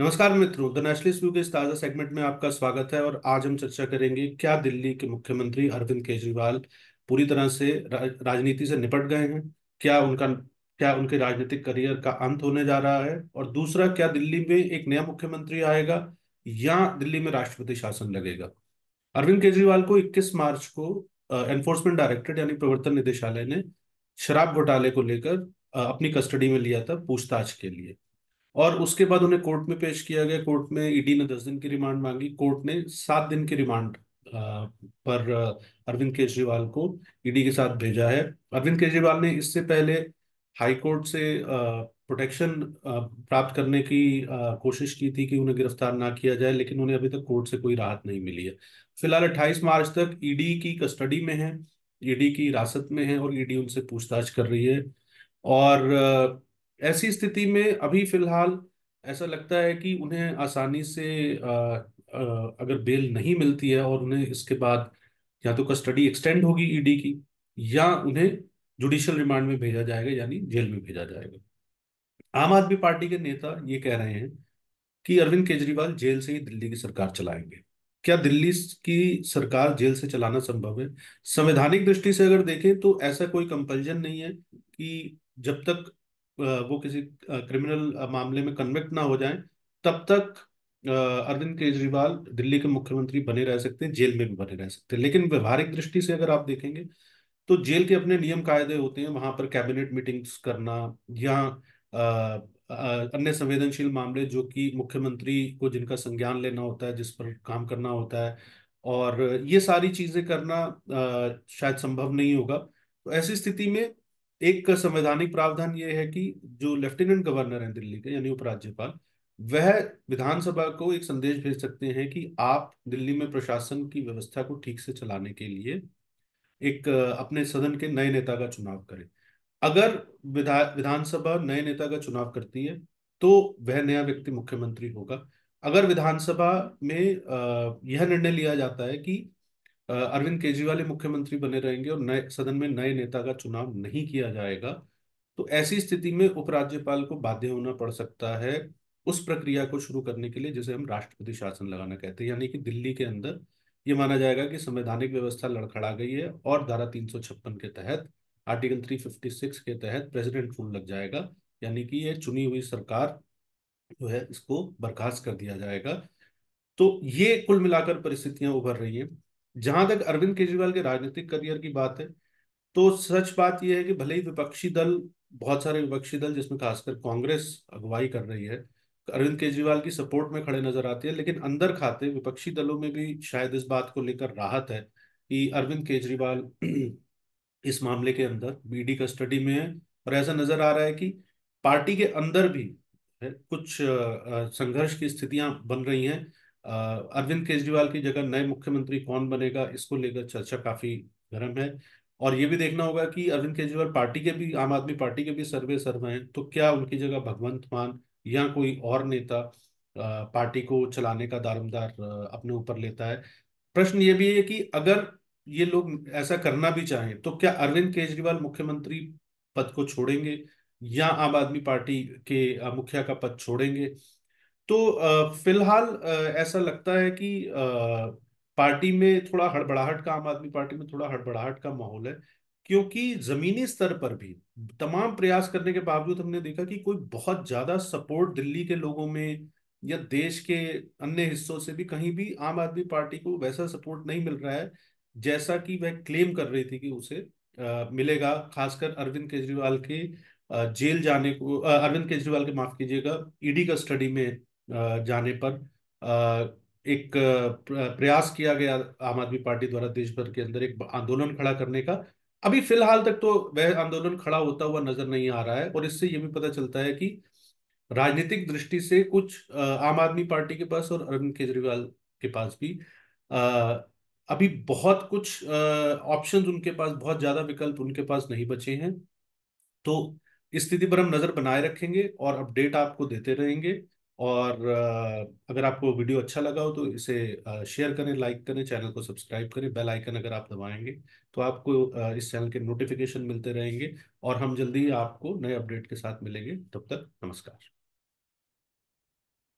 नमस्कार मित्रों, the nationalist view के इस ताज़ा सेगमेंट में आपका स्वागत है। और आज हम चर्चा करेंगे, क्या दिल्ली के मुख्यमंत्री अरविंद केजरीवाल पूरी तरह से राजनीति से निपट गए हैं? क्या उनके राजनीतिक करियर का अंत होने जा रहा है? और दूसरा, क्या दिल्ली में एक नया मुख्यमंत्री आएगा या दिल्ली में राष्ट्रपति शासन लगेगा? अरविंद केजरीवाल को 21 मार्च को एनफोर्समेंट डायरेक्टरेट यानी प्रवर्तन निदेशालय ने शराब घोटाले को लेकर अपनी कस्टडी में लिया था पूछताछ के लिए। और उसके बाद उन्हें कोर्ट में पेश किया गया। कोर्ट में ईडी ने 10 दिन की रिमांड मांगी। कोर्ट ने 7 दिन की रिमांड पर अरविंद केजरीवाल को ईडी के साथ भेजा है। अरविंद केजरीवाल ने इससे पहले हाई कोर्ट से प्रोटेक्शन प्राप्त करने की कोशिश की थी कि उन्हें गिरफ्तार ना किया जाए, लेकिन उन्हें अभी तक कोर्ट से कोई राहत नहीं मिली है। फिलहाल 28 मार्च तक ईडी की कस्टडी में है, ईडी की हिरासत में है और ईडी उनसे पूछताछ कर रही है। और ऐसी स्थिति में अभी फिलहाल ऐसा लगता है कि उन्हें आसानी से अगर बेल नहीं मिलती है और उन्हें इसके बाद या तो कस्टडी एक्सटेंड होगी ईडी की, या उन्हें जुडिशियल रिमांड में भेजा जाएगा यानी जेल में भेजा जाएगा। आम आदमी पार्टी के नेता ये कह रहे हैं कि अरविंद केजरीवाल जेल से ही दिल्ली की सरकार चलाएंगे। क्या दिल्ली की सरकार जेल से चलाना संभव है? संवैधानिक दृष्टि से अगर देखें तो ऐसा कोई कंपल्जन नहीं है कि जब तक वो किसी क्रिमिनल मामले में कन्विक्ट ना हो जाएं, तब तक अरविंद केजरीवाल दिल्ली के मुख्यमंत्री बने रह सकते हैं, जेल में भी बने रह सकते हैं। लेकिन व्यवहारिक दृष्टि से अगर आप देखेंगे तो जेल के अपने नियम कायदे होते हैं। वहां पर कैबिनेट मीटिंग्स करना या अन्य संवेदनशील मामले जो कि मुख्यमंत्री को जिनका संज्ञान लेना होता है, जिस पर काम करना होता है, और ये सारी चीजें करना शायद संभव नहीं होगा। तो ऐसी स्थिति में एक संवैधानिक प्रावधान ये है कि जो लेफ्टिनेंट गवर्नर हैं दिल्ली के यानी उपराज्यपाल, वह विधानसभा को एक संदेश भेज सकते हैं कि आप दिल्ली में प्रशासन की व्यवस्था को ठीक से चलाने के लिए एक अपने सदन के नए नेता का चुनाव करें। अगर विधानसभा नए नेता का चुनाव करती है तो वह नया व्यक्ति मुख्यमंत्री होगा। अगर विधानसभा में यह निर्णय लिया जाता है कि अरविंद केजरीवाल ही मुख्यमंत्री बने रहेंगे और नए सदन में नए नेता का चुनाव नहीं किया जाएगा, तो ऐसी स्थिति में उपराज्यपाल को बाध्य होना पड़ सकता है उस प्रक्रिया को शुरू करने के लिए जिसे हम राष्ट्रपति शासन लगाना कहते हैं। यानी कि दिल्ली के अंदर ये माना जाएगा कि संवैधानिक व्यवस्था लड़खड़ा गई है और धारा 356 के तहत, आर्टिकल 356 के तहत प्रेसिडेंट रूल लग जाएगा। यानी कि ये चुनी हुई सरकार जो है इसको बर्खास्त कर दिया जाएगा। तो ये कुल मिलाकर परिस्थितियां उभर रही हैं। जहां तक अरविंद केजरीवाल के राजनीतिक करियर की बात है, तो सच बात यह है कि भले ही विपक्षी दल, बहुत सारे विपक्षी दल जिसमें खासकर कांग्रेस अगुवाई कर रही है, अरविंद केजरीवाल की सपोर्ट में खड़े नजर आते हैं, लेकिन अंदर खाते विपक्षी दलों में भी शायद इस बात को लेकर राहत है कि अरविंद केजरीवाल इस मामले के अंदर बीडी कस्टडी में है। और ऐसा नजर आ रहा है कि पार्टी के अंदर भी कुछ संघर्ष की स्थितियां बन रही हैं। अरविंद केजरीवाल की जगह नए मुख्यमंत्री कौन बनेगा, इसको लेकर चर्चा काफी गर्म है। और ये भी देखना होगा कि अरविंद केजरीवाल पार्टी के भी, आम आदमी पार्टी के भी सर्वे सर्वे हैं, तो क्या उनकी जगह भगवंत मान या कोई और नेता पार्टी को चलाने का दारोमदार अपने ऊपर लेता है। प्रश्न ये भी है कि अगर ये लोग ऐसा करना भी चाहें तो क्या अरविंद केजरीवाल मुख्यमंत्री पद को छोड़ेंगे या आम आदमी पार्टी के मुखिया का पद छोड़ेंगे? तो फिलहाल ऐसा लगता है कि पार्टी में थोड़ा हड़बड़ाहट का, आम आदमी पार्टी में थोड़ा हड़बड़ाहट का माहौल है। क्योंकि जमीनी स्तर पर भी तमाम प्रयास करने के बावजूद हमने देखा कि कोई बहुत ज्यादा सपोर्ट दिल्ली के लोगों में या देश के अन्य हिस्सों से भी कहीं भी आम आदमी पार्टी को वैसा सपोर्ट नहीं मिल रहा है जैसा कि वह क्लेम कर रही थी कि उसे मिलेगा। खासकर अरविंद केजरीवाल के जेल जाने को, अरविंद केजरीवाल के, माफ कीजिएगा, ईडी कस्टडी में जाने पर एक प्रयास किया गया आम आदमी पार्टी द्वारा देश भर के अंदर एक आंदोलन खड़ा करने का। अभी फिलहाल तक तो वह आंदोलन खड़ा होता हुआ नजर नहीं आ रहा है। और इससे यह भी पता चलता है कि राजनीतिक दृष्टि से कुछ आम आदमी पार्टी के पास और अरविंद केजरीवाल के पास भी अ, अभी बहुत कुछ ऑप्शंस उनके पास, बहुत ज्यादा विकल्प उनके पास नहीं बचे हैं। तो इस स्थिति पर हम नजर बनाए रखेंगे और अपडेट आपको देते रहेंगे। और अगर आपको वीडियो अच्छा लगा हो तो इसे शेयर करें, लाइक करें, चैनल को सब्सक्राइब करें। बेल आइकन अगर आप दबाएंगे तो आपको इस चैनल के नोटिफिकेशन मिलते रहेंगे। और हम जल्दी ही आपको नए अपडेट के साथ मिलेंगे। तब तक नमस्कार।